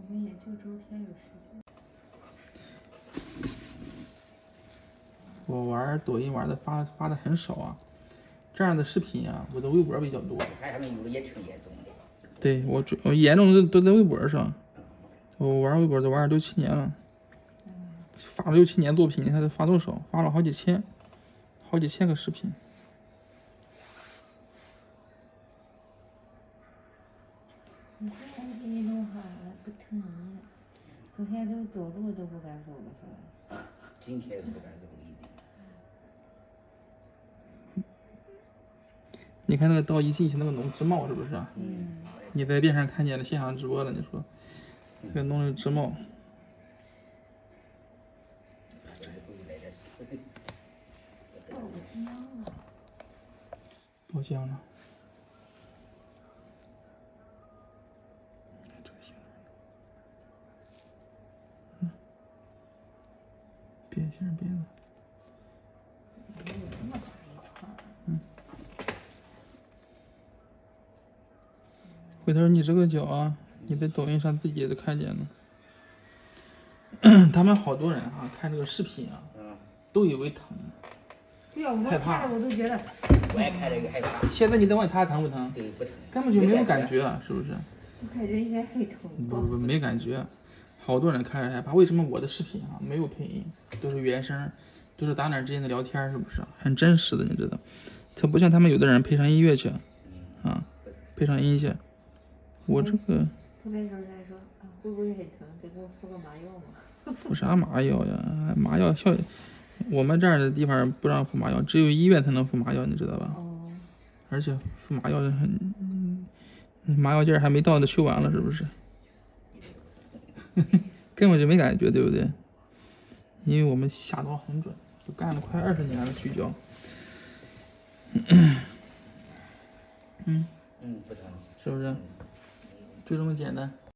我们也就周天有时间。我玩抖音玩的发的很少啊，这样的视频啊，我的微博比较多。看他们有的也挺严重的。对我严重的都在微博上，我玩微博都玩了6、7年了，发了6、7年作品，你看他发多少？发了好几千个视频。你现在运动好了，不疼了。昨天都走路都不敢走了，是吧？今天不敢走一定。你看那个到一进去那个弄直帽是不是？嗯。你在电视上看见了，现场直播了，你说这个弄的直帽。爆浆了。这个行。变形变了。回头你这个脚啊，你在抖音上自己也都看见了。他们好多人啊，看这个视频啊，都以为疼。对呀，我看着我都觉得。我也看这个害怕。现在你再问他疼不疼？对，不疼。根本就没有感觉啊，是不是？我感觉应该会疼。不，没感觉。好多人看着害怕，为什么我的视频啊没有配音，都是原声，都是咱俩之间的聊天，是不是？很真实的，你知道？它不像他们有的人配上音乐去，啊，配上音去。我这个。后来时候他说啊，会不会很疼？给我敷个麻药嘛。敷啥麻药呀？麻药效，我们这儿的地方不让敷麻药，只有医院才能敷麻药，你知道吧？哦。而且敷麻药麻药劲儿还没到呢，修完了是不是？根本就没感觉，对不对？因为我们下刀很准，都干了快20年了聚焦。不疼，是不是？就这么简单。